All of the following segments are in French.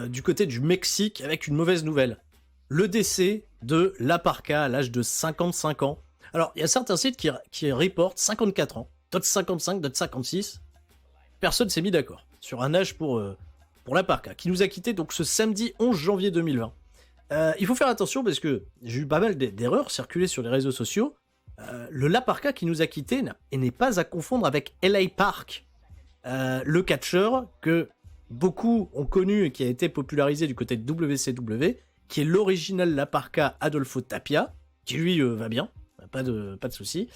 du côté du Mexique avec une mauvaise nouvelle. Le décès de La Parka à l'âge de 55 ans. Alors, il y a certains sites qui reportent 54 ans, d'autres 55, d'autres 56. Personne s'est mis d'accord sur un âge pour La Parka, qui nous a quitté donc ce samedi 11 janvier 2020. Il faut faire attention parce que j'ai eu pas mal d'erreurs circulées sur les réseaux sociaux. Le La Parka qui nous a quitté n'est pas à confondre avec LA Park, le catcheur que beaucoup ont connu et qui a été popularisé du côté de WCW, qui est l'original La Parka Adolfo Tapia, qui lui va bien, pas de soucis.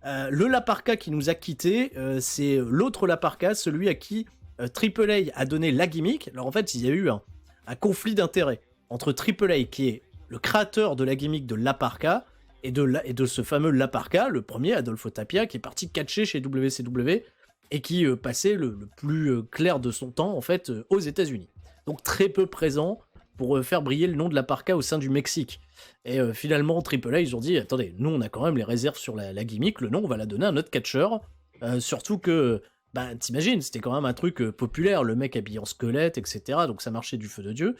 Le La Parka qui nous a quitté, c'est l'autre La Parka, celui à qui Triple A a donné la gimmick. Alors en fait, il y a eu un conflit d'intérêts entre Triple A, qui est le créateur de la gimmick de La Parka, et de ce fameux La Parka, le premier, Adolfo Tapia, qui est parti catcher chez WCW, et qui passait le plus clair de son temps, en fait, aux États-Unis. Donc très peu présent pour faire briller le nom de La Parka au sein du Mexique. Et finalement, AAA, ils ont dit, attendez, nous, on a quand même les réserves sur la gimmick, le nom, on va la donner à notre catcheur. Surtout que, bah, t'imagines, c'était quand même un truc populaire, le mec habillé en squelette, etc. Donc ça marchait du feu de Dieu.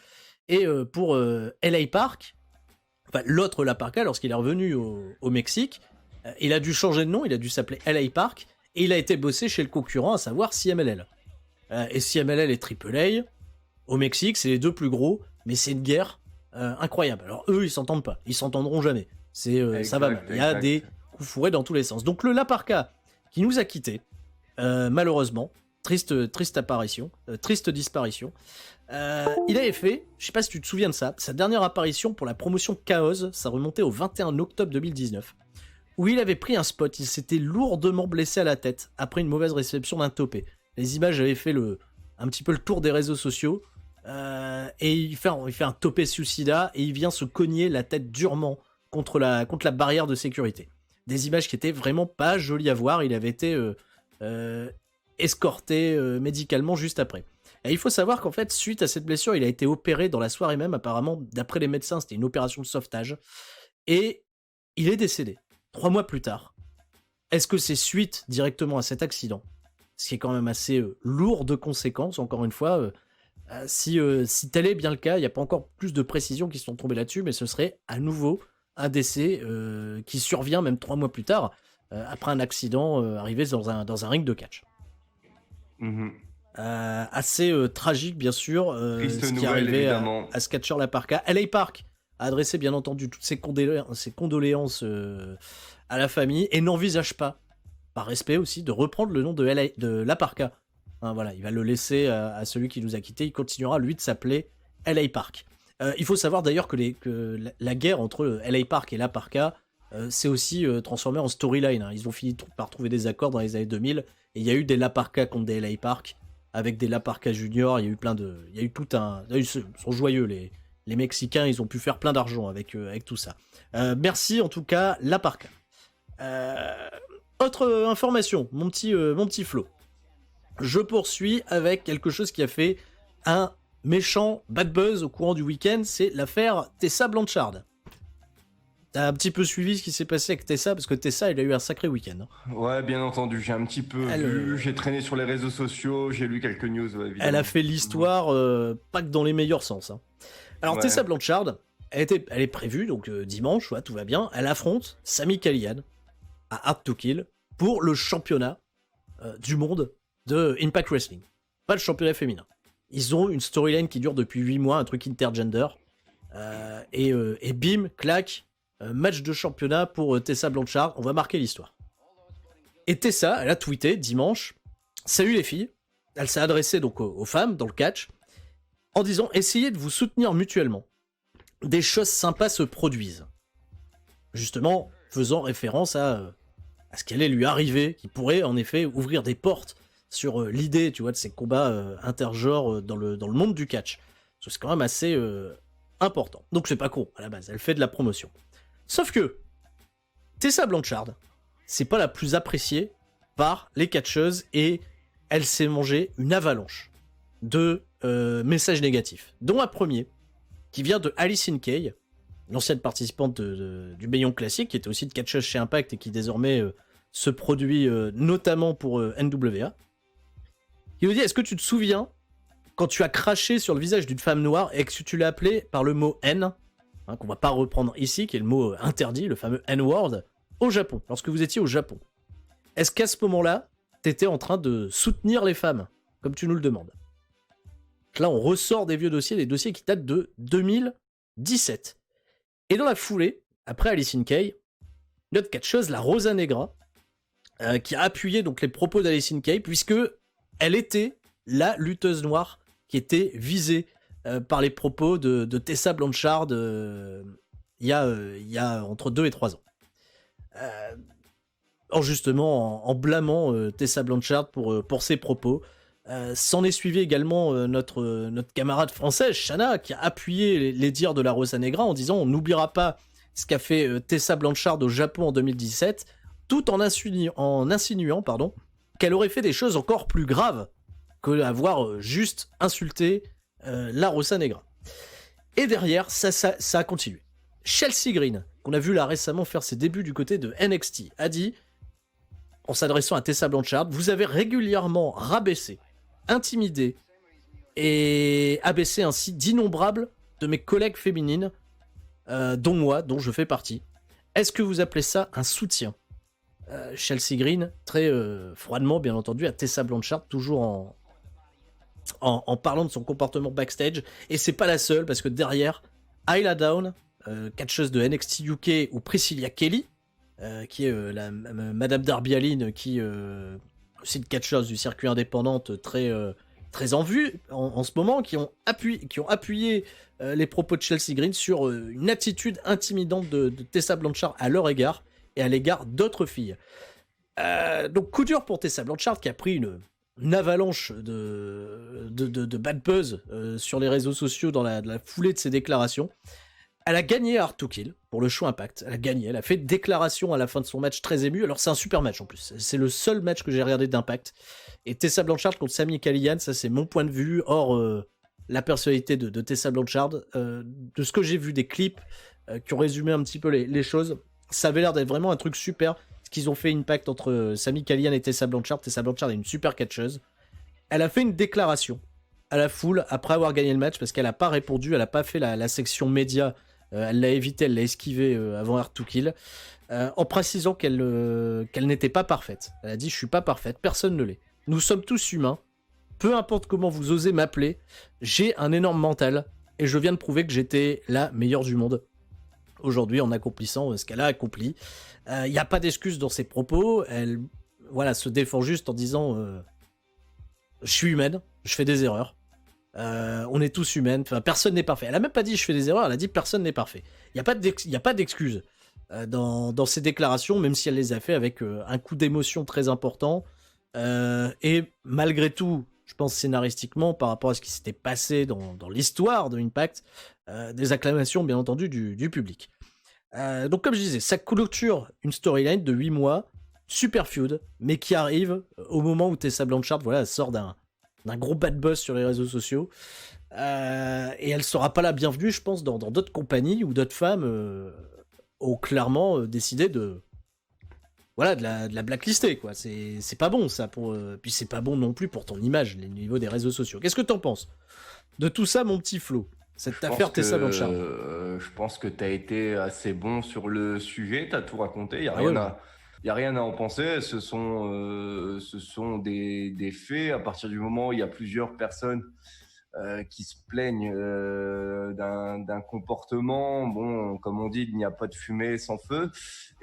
Et pour LA Park, enfin l'autre La Parka, lorsqu'il est revenu au Mexique, il a dû changer de nom, il a dû s'appeler LA Park, et il a été bossé chez le concurrent, à savoir CMLL. Et CMLL et AAA, au Mexique, c'est les deux plus gros, mais c'est une guerre incroyable. Alors eux, ils s'entendent pas, ils s'entendront jamais. Ça va mal, il y a des coups fourrés dans tous les sens. Donc le La Parka, qui nous a quittés, malheureusement, triste disparition. Il avait fait, je sais pas si tu te souviens de ça, sa dernière apparition pour la promotion Chaos, ça remontait au 21 octobre 2019, où il avait pris un spot, il s'était lourdement blessé à la tête après une mauvaise réception d'un topé. Les images avaient fait un petit peu le tour des réseaux sociaux, et il fait un topé suicida, et il vient se cogner la tête durement contre la barrière de sécurité. Des images qui étaient vraiment pas jolies à voir, il avait été escorté médicalement juste après. Et il faut savoir qu'en fait, suite à cette blessure, il a été opéré dans la soirée même, apparemment, d'après les médecins, c'était une opération de sauvetage, et il est décédé 3 mois plus tard. Est-ce que c'est suite directement à cet accident ? Ce qui est quand même assez lourd de conséquences, encore une fois. Si tel est bien le cas, il n'y a pas encore plus de précisions qui sont tombées là-dessus, mais ce serait à nouveau un décès qui survient même 3 mois plus tard, après un accident arrivé dans un ring de catch. Mmh. Assez tragique, bien sûr, ce qui est arrivé à ce catcheur La Parka. LA Park a adressé, bien entendu, toutes ses condoléances à la famille et n'envisage pas, par respect aussi, de reprendre le nom de La Parka. Hein, voilà, il va le laisser à celui qui nous a quittés. Il continuera, lui, de s'appeler LA Park. Il faut savoir d'ailleurs que la guerre entre LA Park et La Parka s'est aussi transformée en storyline. Hein. Ils ont fini par trouver des accords dans les années 2000 et il y a eu des La Parka contre des LA Park avec des La Parka Junior. Il y a eu ils sont joyeux, les Mexicains, ils ont pu faire plein d'argent avec tout ça. Merci en tout cas, La Parka. Autre information, mon petit Flo. Je poursuis avec quelque chose qui a fait un méchant bad buzz au courant du week-end, c'est l'affaire Tessa Blanchard. T'as un petit peu suivi ce qui s'est passé avec Tessa, parce que Tessa, elle a eu un sacré week-end. Hein. Ouais, bien entendu, j'ai un petit peu vu, j'ai traîné sur les réseaux sociaux, j'ai lu quelques news, ouais, évidemment. Elle a fait l'histoire, pas que dans les meilleurs sens. Hein. Alors, ouais. Tessa Blanchard, elle est prévue, donc dimanche, ouais, tout va bien, elle affronte Sami Callihan à Hard to Kill pour le championnat du monde de Impact Wrestling. Pas le championnat féminin. Ils ont une storyline qui dure depuis 8 mois, un truc intergender. Et bim, clac, match de championnat pour Tessa Blanchard. On va marquer l'histoire. Et Tessa, elle a tweeté dimanche, salut les filles. Elle s'est adressée donc aux femmes dans le catch en disant, essayez de vous soutenir mutuellement. Des choses sympas se produisent. Justement, faisant référence à ce qui allait lui arriver, qui pourrait en effet ouvrir des portes sur l'idée, tu vois, de ces combats intergenres dans le monde du catch. Parce que c'est quand même assez important. Donc c'est pas con, à la base, elle fait de la promotion. Sauf que Tessa Blanchard, c'est pas la plus appréciée par les catcheuses et elle s'est mangée une avalanche de messages négatifs, dont un premier qui vient de Alice in Kay, l'ancienne participante du Bayon Classique, qui était aussi de catcheuse chez Impact et qui désormais se produit notamment pour NWA. Il nous dit, est-ce que tu te souviens quand tu as craché sur le visage d'une femme noire et que tu l'as appelée par le mot N, qu'on va pas reprendre ici, qui est le mot interdit, le fameux N-word, au Japon, lorsque vous étiez au Japon. Est-ce qu'à ce moment-là, t'étais en train de soutenir les femmes, comme tu nous le demandes? Là, on ressort des vieux dossiers, des dossiers qui datent de 2017. Et dans la foulée, après Alice in Kay, notre catcheuse, la Rosa Negra, qui a appuyé donc les propos d'Alice in Kay, puisque elle était la lutteuse noire qui était visée par les propos de Tessa Blanchard il y a entre 2 et 3 ans. Justement, en blâmant Tessa Blanchard pour ses propos. S'en est suivi également notre camarade française, Shanna, qui a appuyé les dires de la Rosa Negra en disant on n'oubliera pas ce qu'a fait Tessa Blanchard au Japon en 2017, tout en insinuant qu'elle aurait fait des choses encore plus graves que d'avoir juste insulté la Rosa Negra. Et derrière, ça a continué. Chelsea Green, qu'on a vu là récemment faire ses débuts du côté de NXT, a dit, en s'adressant à Tessa Blanchard, vous avez régulièrement rabaissé, intimidé et abaissé ainsi d'innombrables de mes collègues féminines, dont je fais partie. Est-ce que vous appelez ça un soutien? Chelsea Green, très froidement bien entendu, à Tessa Blanchard, toujours en parlant de son comportement backstage. Et c'est pas la seule, parce que derrière, Ayla Dawn, catcheuse de NXT UK, ou Priscilla Kelly, qui est la Madame Darby Allin, qui aussi une catcheuse du circuit indépendante très en vue en ce moment, qui ont appuyé les propos de Chelsea Green sur une attitude intimidante de Tessa Blanchard à leur égard et à l'égard d'autres filles. Donc coup dur pour Tessa Blanchard, qui a pris une avalanche de bad buzz sur les réseaux sociaux dans la foulée de ses déclarations. Elle a gagné Hard to Kill pour le show Impact. Elle a gagné. Elle a fait déclaration à la fin de son match très ému. Alors c'est un super match en plus. C'est le seul match que j'ai regardé d'Impact. Et Tessa Blanchard contre Sami Callihan, ça c'est mon point de vue. Hors la personnalité de Tessa Blanchard, de ce que j'ai vu des clips qui ont résumé un petit peu les choses, ça avait l'air d'être vraiment un truc super. Ce qu'ils ont fait Impact entre Sami Callihan et Tessa Blanchard. Tessa Blanchard est une super catcheuse. Elle a fait une déclaration à la foule après avoir gagné le match parce qu'elle n'a pas répondu. Elle n'a pas fait la section média. Elle l'a évité, elle l'a esquivé avant Hard to Kill, en précisant qu'elle n'était pas parfaite. Elle a dit « Je suis pas parfaite, personne ne l'est. Nous sommes tous humains. Peu importe comment vous osez m'appeler, j'ai un énorme mental et je viens de prouver que j'étais la meilleure du monde aujourd'hui en accomplissant ce qu'elle a accompli. Il n'y a pas d'excuse dans ses propos. Elle se défend juste en disant « Je suis humaine, je fais des erreurs. » On est tous humains, enfin, personne n'est parfait. Elle a même pas dit je fais des erreurs, elle a dit personne n'est parfait. Il n'y a pas d'excuses dans ses déclarations, même si elle les a fait avec un coup d'émotion très important. Et malgré tout, je pense scénaristiquement, par rapport à ce qui s'était passé dans l'histoire de Impact, des acclamations bien entendu du public. Donc comme je disais, ça clôture une storyline de 8 mois, super feud, mais qui arrive au moment où Tessa Blanchard sort d'un gros bad buzz sur les réseaux sociaux. Et elle sera pas la bienvenue, je pense, dans d'autres compagnies où d'autres femmes ont clairement décidé de la blacklister, quoi. C'est pas bon, ça. Puis c'est pas bon non plus pour ton image, au niveau des réseaux sociaux. Qu'est-ce que t'en penses de tout ça, mon petit Flo? Cette affaire Tessa Blanchard. Je pense que tu as été assez bon sur le sujet, tu as tout raconté, il n'y a, y a rien à en penser. Ce sont des faits. À partir du moment où il y a plusieurs personnes qui se plaignent d'un comportement, bon, comme on dit, il n'y a pas de fumée sans feu.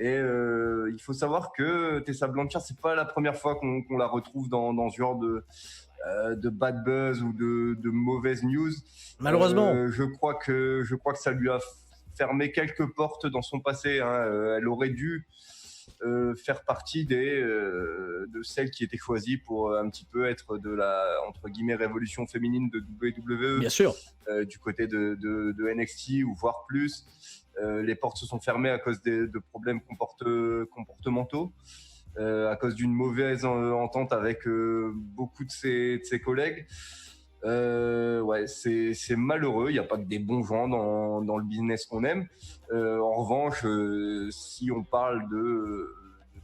Et il faut savoir que Tessa Blanchard, c'est pas la première fois qu'on la retrouve dans ce genre de bad buzz ou de mauvaises news. Malheureusement. Je crois que ça lui a fermé quelques portes dans son passé. Elle aurait dû faire partie de celles qui étaient choisies pour un petit peu être de la entre guillemets révolution féminine de WWE. Bien sûr. Du côté de NXT ou voire plus. Les portes se sont fermées à cause de problèmes comportementaux. À cause d'une mauvaise entente avec beaucoup de ses collègues. C'est malheureux. Il n'y a pas que des bons gens dans le business qu'on aime. En revanche, si on parle de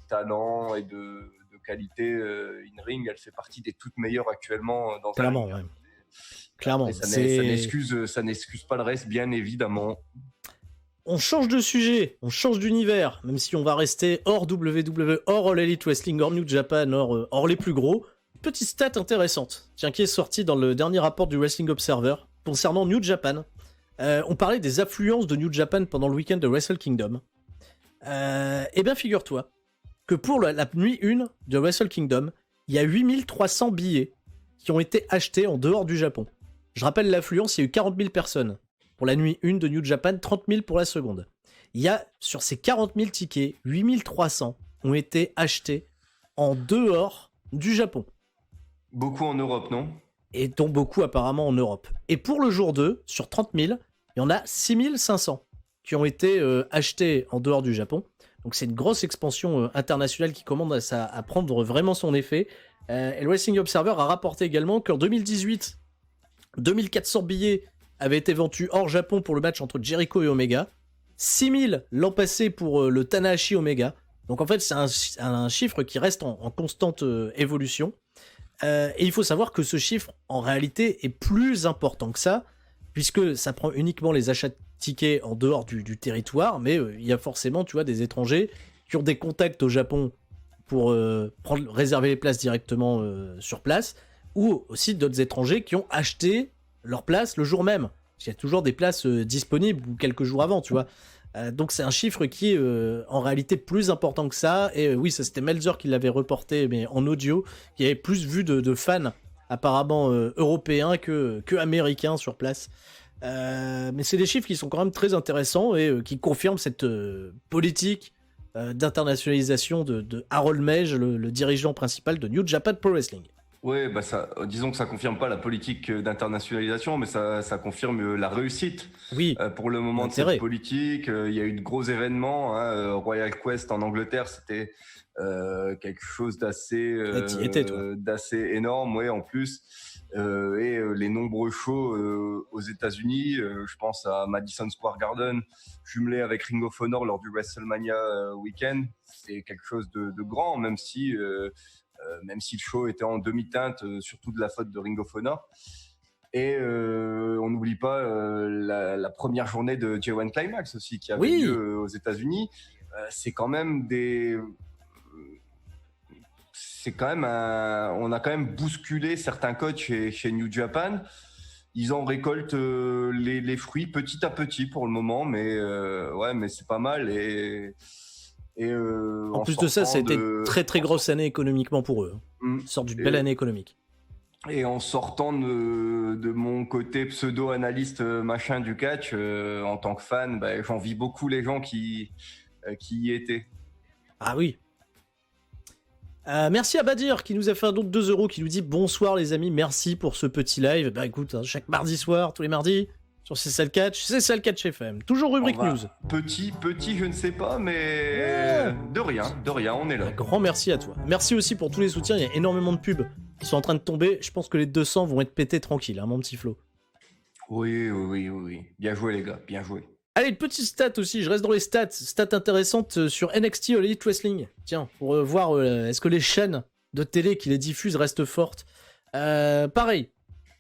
talent et de qualité in-ring, elle fait partie des toutes meilleures actuellement dans clairement, ouais. Clairement. Après, ça n'excuse pas le reste, bien évidemment. On change de sujet, on change d'univers, même si on va rester hors WWE, hors All Elite Wrestling, hors New Japan, hors les plus gros. Petite stat intéressante, tiens, qui est sortie dans le dernier rapport du Wrestling Observer concernant New Japan. On parlait des affluences de New Japan pendant le week-end de Wrestle Kingdom. Eh bien, figure-toi que pour la nuit 1 de Wrestle Kingdom, il y a 8300 billets qui ont été achetés en dehors du Japon. Je rappelle l'affluence, il y a eu 40 000 personnes pour la nuit 1 de New Japan, 30 000 pour la seconde. Il y a, sur ces 40 000 tickets, 8300 ont été achetés en dehors du Japon. Beaucoup en Europe, non? Et dont beaucoup apparemment en Europe. Et pour le jour 2, sur 30 000, il y en a 6 500 qui ont été achetés en dehors du Japon. Donc c'est une grosse expansion internationale qui commence à prendre vraiment son effet. Et le Wrestling Observer a rapporté également qu'en 2018, 2400 billets avaient été vendus hors Japon pour le match entre Jericho et Omega. 6000 l'an passé pour le Tanahashi Omega. Donc en fait, c'est un chiffre qui reste en constante évolution. Et il faut savoir que ce chiffre, en réalité, est plus important que ça, puisque ça prend uniquement les achats de tickets en dehors du territoire, mais il y a forcément, tu vois, des étrangers qui ont des contacts au Japon pour réserver les places directement sur place, ou aussi d'autres étrangers qui ont acheté leur place le jour même. Parce qu'il y a toujours des places disponibles ou quelques jours avant, tu vois. Donc c'est un chiffre qui est en réalité plus important que ça. Et oui, ça c'était Meltzer qui l'avait reporté, mais en audio, qui avait plus vu de fans apparemment européens que américains sur place. Mais c'est des chiffres qui sont quand même très intéressants et qui confirment cette politique d'internationalisation de Harold Meij, le dirigeant principal de New Japan Pro Wrestling. Oui, bah disons que ça confirme pas la politique d'internationalisation, mais ça confirme la réussite. Oui, pour le moment de cette politique. Il y a eu de gros événements. Royal Quest en Angleterre, c'était quelque chose d'assez énorme, ouais, en plus. Et les nombreux shows aux États-Unis, je pense à Madison Square Garden, jumelé avec Ring of Honor lors du WrestleMania weekend, c'est quelque chose de grand, même si le show était en demi-teinte, surtout de la faute de Ring of Honor. Et on n'oublie pas la première journée de G1 Climax aussi, qui avait lieu aux États-Unis. C'est quand même on a quand même bousculé certains codes chez New Japan. Ils en récoltent les fruits petit à petit pour le moment, mais c'est pas mal. En plus de ça, ça a été une très très grosse année économiquement pour eux. Ils sortent d'une belle année économique. Et en sortant de mon côté pseudo-analyste machin du catch, en tant que fan, j'envie beaucoup les gens qui y étaient. Ah oui. Merci à Badir qui nous a fait un don de 2 €, qui nous dit bonsoir les amis, merci pour ce petit live. Bah écoute, chaque mardi soir, tous les mardis, sur C'est ça le catch FM. Toujours rubrique news. Petit, je ne sais pas, mais de rien, on est là. Un grand merci à toi. Merci aussi pour tous les soutiens, il y a énormément de pubs qui sont en train de tomber. Je pense que les 200 vont être pétés tranquille, hein, mon petit Flo. Oui. Bien joué les gars, bien joué. Allez, une petite stat aussi, je reste dans les stats intéressantes sur NXT All Elite Wrestling. Tiens, pour voir est-ce que les chaînes de télé qui les diffusent restent fortes. Pareil,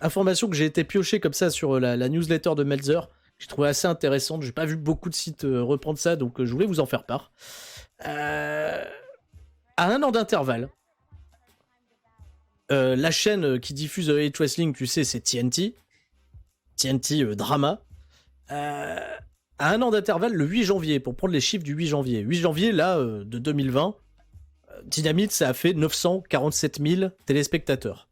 information que j'ai été pioché comme ça sur la newsletter de Meltzer, que j'ai trouvé assez intéressante. J'ai pas vu beaucoup de sites reprendre ça, donc je voulais vous en faire part. À 1 an d'intervalle, la chaîne qui diffuse All Elite Wrestling, tu sais, c'est TNT Drama. À 1 an d'intervalle, le 8 janvier, pour prendre les chiffres du 8 janvier. 8 janvier, là, de 2020, Dynamite, ça a fait 947 000 téléspectateurs.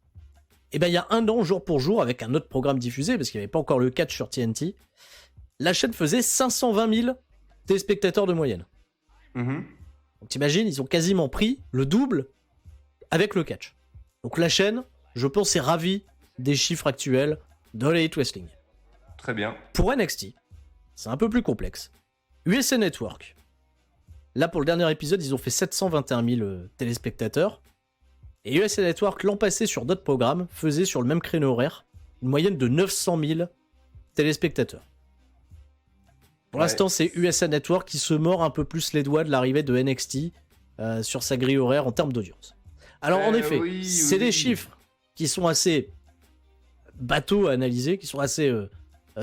Et ben, il y a 1 an, jour pour jour, avec un autre programme diffusé, parce qu'il n'y avait pas encore le catch sur TNT, la chaîne faisait 520 000 téléspectateurs de moyenne. Donc t'imagines, ils ont quasiment pris le double avec le catch. Donc la chaîne, je pense, est ravie des chiffres actuels de All Elite Wrestling. Très bien. Pour NXT, c'est un peu plus complexe. USA Network. Là, pour le dernier épisode, ils ont fait 721 000 téléspectateurs. Et USA Network, l'an passé, sur d'autres programmes, faisait sur le même créneau horaire une moyenne de 900 000 téléspectateurs. Pour l'instant, c'est USA Network qui se mord un peu plus les doigts de l'arrivée de NXT sur sa grille horaire en termes d'audience. Alors, en effet, c'est des chiffres qui sont assez bateaux à analyser, qui sont assez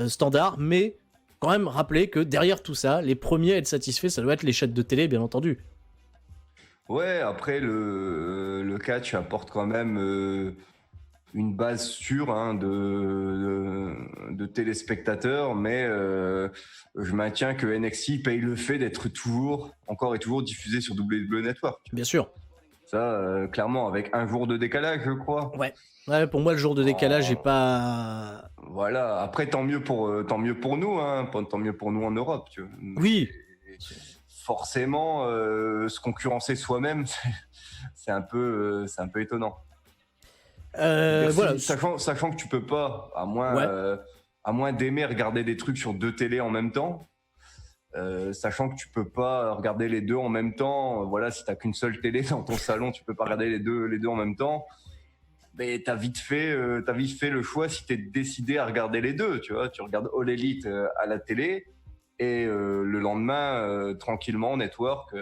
standards, mais quand même rappeler que derrière tout ça, les premiers à être satisfaits, ça doit être les chaînes de télé, bien entendu. Ouais, après, le catch apporte quand même une base sûre hein, de téléspectateurs, mais je maintiens que NXT paye le fait d'être encore et toujours diffusé sur WWE Network. Bien sûr. Ça, clairement, avec un jour de décalage, je crois. Ouais, pour moi, le jour de décalage n'est pas... Voilà, après, tant mieux pour nous, hein, tant mieux pour nous en Europe. Tu vois. Oui. Forcément, se concurrencer soi-même, c'est un peu étonnant. Voilà. Sachant que tu peux pas, à moins d'aimer regarder des trucs sur 2 télés en même temps, sachant que tu peux pas regarder les deux en même temps, voilà, si t'as qu'une seule télé dans ton salon, tu peux pas regarder les deux en même temps. Mais t'as vite fait le choix si t'es décidé à regarder les deux, tu vois. Tu regardes All Elite à la télé et le lendemain, tranquillement, network,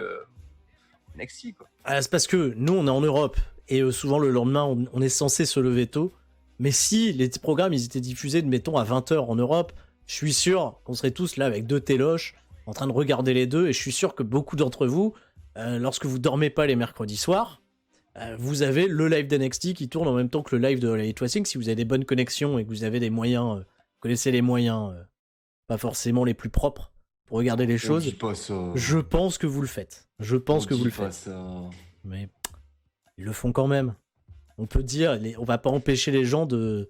NXT, quoi. C'est parce que nous, on est en Europe et souvent le lendemain, on est censé se lever tôt. Mais si les programmes ils étaient diffusés, mettons, à 20h en Europe, je suis sûr qu'on serait tous là avec 2 téloches en train de regarder les deux. Et je suis sûr que beaucoup d'entre vous, lorsque vous dormez pas les mercredis soirs, vous avez le live d'NXT qui tourne en même temps que le live de All Elite Wrestling. Si vous avez des bonnes connexions et que vous avez des moyens, vous connaissez les moyens, pas forcément les plus propres pour regarder les choses, je pense que vous le faites. Mais ils le font quand même. On peut dire, on va pas empêcher les gens de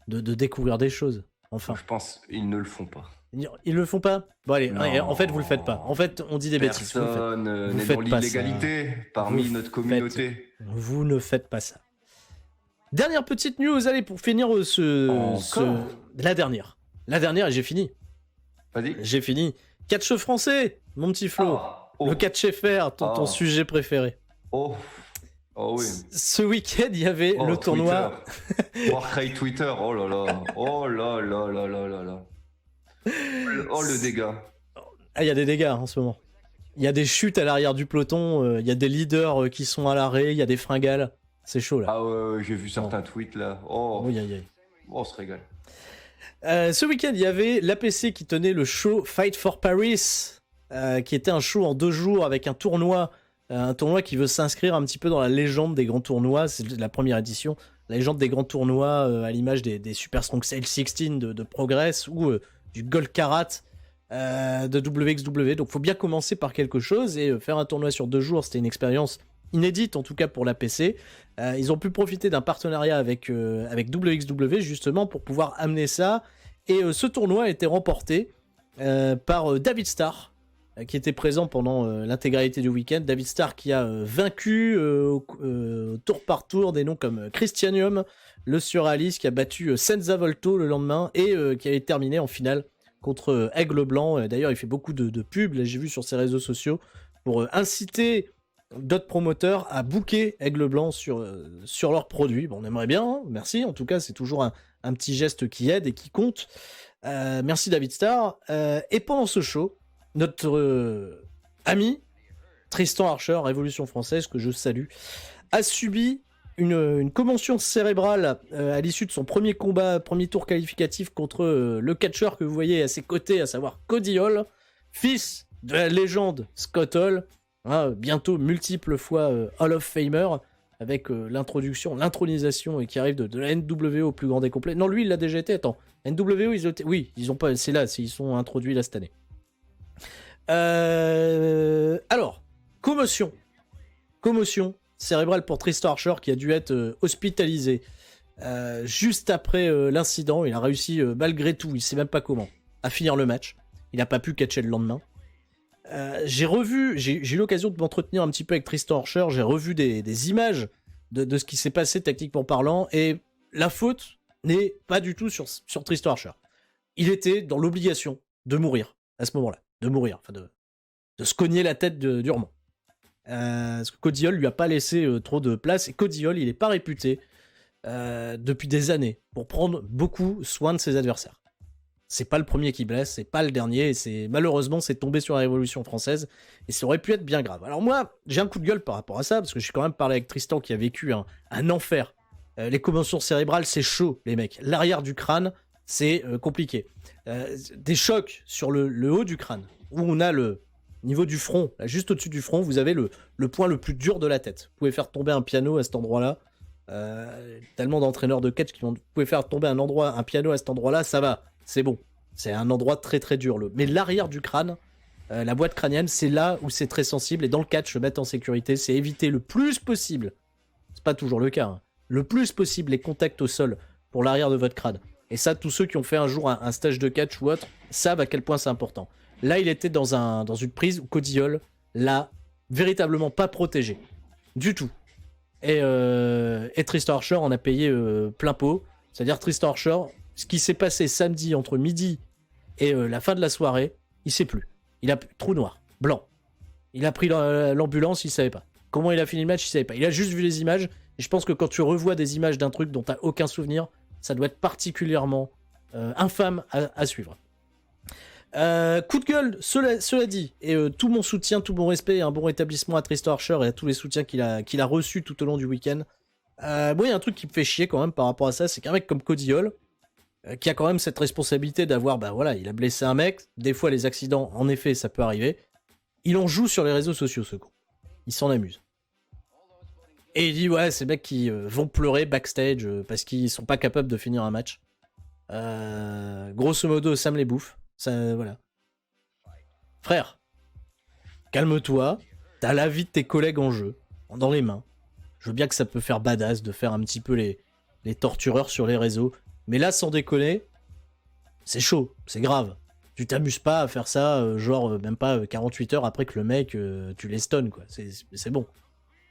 découvrir des choses. Enfin. Je pense qu'ils ne le font pas. Ils le font pas. Bon allez, en fait vous le faites pas. En fait on dit des bêtises. Personne n'est dans l'illégalité parmi notre communauté. Vous ne faites pas ça. Dernière petite news, allez, pour finir la dernière. La dernière et j'ai fini. Vas-y. J'ai fini. Catch français, mon petit Flo. Le catch FR, ton sujet préféré. Oh oui. Ce week-end, il y avait le tournoi. Warcry Twitter, oh là là. Oh là là là là là là. Oh le dégât. Ah, il y a des dégâts en ce moment. Il y a des chutes à l'arrière du peloton, il y a des leaders qui sont à l'arrêt, il y a des fringales. C'est chaud là. Ah ouais, j'ai vu certains tweets là. Oh, on se régale. Ce week-end, il y avait l'APC qui tenait le show Fight for Paris, qui était un show en 2 jours avec un tournoi qui veut s'inscrire un petit peu dans la légende des grands tournois. C'est la première édition, la légende des grands tournois à l'image des Super Strong Style 16 de Progress ou du Gold Karat de WXW. Donc, faut bien commencer par quelque chose et faire un tournoi sur 2 jours, c'était une expérience inédite en tout cas pour l'APC. Ils ont pu profiter d'un partenariat avec WXW justement pour pouvoir amener ça. Et ce tournoi a été remporté par David Starr, qui était présent pendant l'intégralité du week-end. David Starr qui a vaincu tour par tour des noms comme Christianium, le Suralis, qui a battu Senza Volto le lendemain et qui a terminé en finale contre Aigle Blanc. D'ailleurs, il fait beaucoup de pubs, là, j'ai vu sur ses réseaux sociaux, pour inciter d'autres promoteurs à booker Aigle Blanc sur leurs produits. Bon, on aimerait bien, hein, merci. En tout cas, c'est toujours un petit geste qui aide et qui compte. Merci David Starr. Et pendant ce show, notre ami Tristan Archer, Révolution Française, que je salue, a subi une commotion cérébrale à l'issue de son premier tour qualificatif contre le catcheur que vous voyez à ses côtés, à savoir Cody Hall, fils de la légende Scott Hall, bientôt multiples fois Hall of Famer, avec l'intronisation qui arrive de la NWO au plus grand des complets. Non, lui, il l'a déjà été. Attends, NWO, ils ont pas. C'est là, ils sont introduits là cette année. Alors, commotion cérébrale pour Tristan Archer qui a dû être hospitalisé juste après l'incident. Il a réussi malgré tout, il sait même pas comment, à finir le match. Il n'a pas pu catcher le lendemain. J'ai eu l'occasion de m'entretenir un petit peu avec Tristan Archer. J'ai revu des images de ce qui s'est passé techniquement parlant, et la faute n'est pas du tout sur Tristan Archer. Il était dans l'obligation de mourir à ce moment-là, de se cogner la tête durement. Parce que Cody Hall lui a pas laissé trop de place, et Cody Hall, il est pas réputé depuis des années pour prendre beaucoup soin de ses adversaires. C'est pas le premier qui blesse, c'est pas le dernier, et malheureusement c'est tombé sur la Révolution Française, et ça aurait pu être bien grave. Alors moi, j'ai un coup de gueule par rapport à ça, parce que j'ai quand même parlé avec Tristan qui a vécu un enfer Les commotions cérébrales, c'est chaud, les mecs. L'arrière du crâne, c'est compliqué. Des chocs sur le haut du crâne, où on a le niveau du front, là, juste au-dessus du front, vous avez le point le plus dur de la tête. Vous pouvez faire tomber un piano à cet endroit-là. Tellement d'entraîneurs de catch qui vont... Vous pouvez faire tomber un piano à cet endroit-là, ça va, c'est bon. C'est un endroit très très dur. Mais l'arrière du crâne, la boîte crânienne, c'est là où c'est très sensible. Et dans le catch, se mettre en sécurité, c'est éviter le plus possible, c'est pas toujours le cas, hein, le plus possible les contacts au sol pour l'arrière de votre crâne. Et ça, tous ceux qui ont fait un jour un stage de catch ou autre savent à quel point c'est important. Là, il était dans une prise où Cody Hall l'a véritablement pas protégé. Du tout. Et Tristan Archer en a payé plein pot. C'est-à-dire Tristan Archer, ce qui s'est passé samedi entre midi et la fin de la soirée, il sait plus. Il a trou noir, blanc. Il a pris l'ambulance, il savait pas. Comment il a fini le match, il savait pas. Il a juste vu les images. Et je pense que quand tu revois des images d'un truc dont t'as aucun souvenir, ça doit être particulièrement infâme à suivre. Coup de gueule, cela dit, et tout mon soutien, tout mon respect et un bon rétablissement à Tristan Archer et à tous les soutiens qu'il a reçus tout au long du week-end. Moi, il y a un truc qui me fait chier quand même par rapport à ça, c'est qu'un mec comme Cody Hall, qui a quand même cette responsabilité d'avoir, il a blessé un mec, des fois les accidents, en effet, ça peut arriver, il en joue sur les réseaux sociaux, ce con. Il s'en amuse. Et il dit, ouais, ces mecs qui vont pleurer backstage parce qu'ils sont pas capables de finir un match. Grosso modo, Sam les bouffe. Ça, voilà. Frère, calme-toi. T'as la vie de tes collègues en jeu, dans les mains. Je veux bien que ça peut faire badass de faire un petit peu les tortureurs sur les réseaux. Mais là, sans déconner, c'est chaud, c'est grave. Tu t'amuses pas à faire ça, même pas 48 heures après que le mec, tu l'estonnes, quoi. C'est bon.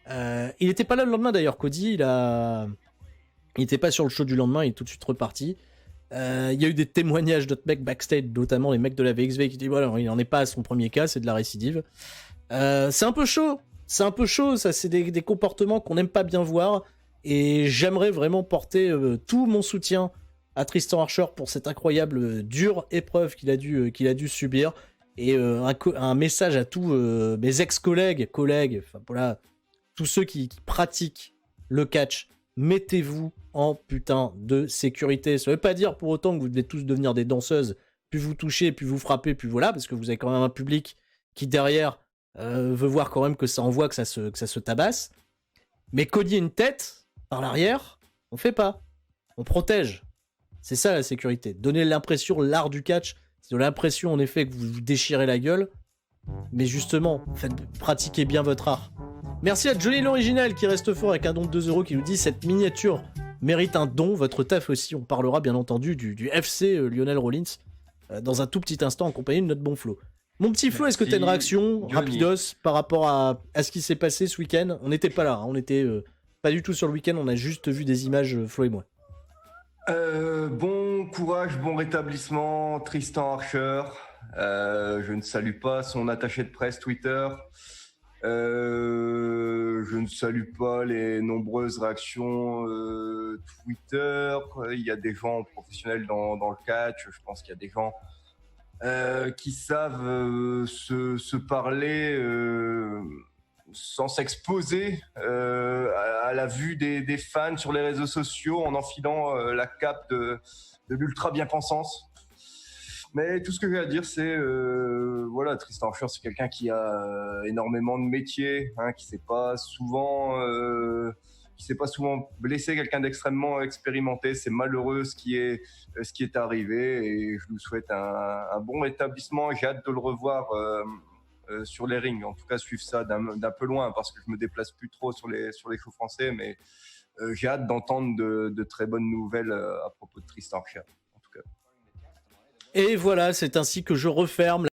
Il était pas là le lendemain d'ailleurs, Cody. Il était pas sur le show du lendemain, il est tout de suite reparti. Il y a eu des témoignages d'autres mecs backstage, notamment les mecs de la VXV qui disent voilà, il n'en est pas à son premier cas, c'est de la récidive. C'est un peu chaud, ça c'est des comportements qu'on n'aime pas bien voir. Et j'aimerais vraiment porter tout mon soutien à Tristan Archer pour cette incroyable dure épreuve qu'il a dû subir. Et un message à tous mes ex-collègues, enfin voilà, tous ceux qui pratiquent le catch, mettez-vous en putain de sécurité. Ça veut pas dire pour autant que vous devez tous devenir des danseuses, puis vous toucher, puis vous frapper, puis voilà, parce que vous avez quand même un public qui derrière veut voir quand même que ça envoie, que ça se tabasse. Mais cogner une tête par l'arrière, on fait pas. On protège. C'est ça la sécurité. Donner l'impression, l'art du catch, c'est de l'impression en effet que vous vous déchirez la gueule. Mais justement, pratiquez bien votre art. Merci à Johnny l'original qui reste fort avec un don de 2€ qui nous dit cette miniature mérite un don, votre taf aussi. On parlera bien entendu du FC Lionel Rollins dans un tout petit instant en compagnie de notre bon Flo. Mon petit Flo, est-ce que tu as une réaction rapidos par rapport à ce qui s'est passé ce week-end? On n'était pas là, hein, on était pas du tout sur le week-end, on a juste vu des images, Flo et moi. Bon courage, bon rétablissement, Tristan Archer. Je ne salue pas son attaché de presse Twitter. Je ne salue pas les nombreuses réactions Twitter. Il y a des gens professionnels dans le catch. Je pense qu'il y a des gens qui savent se parler sans s'exposer à la vue des fans sur les réseaux sociaux en enfilant la cape de l'ultra bien-pensance. Mais tout ce que j'ai à dire, c'est voilà, Tristan Archer, c'est quelqu'un qui a énormément de métier, hein, qui s'est pas souvent blessé, quelqu'un d'extrêmement expérimenté. C'est malheureux ce qui est arrivé, et je lui souhaite un bon rétablissement. J'ai hâte de le revoir sur les rings. En tout cas, suivre ça d'un peu loin, parce que je me déplace plus trop sur les shows français, mais j'ai hâte d'entendre de très bonnes nouvelles à propos de Tristan Archer. Et voilà, c'est ainsi que je referme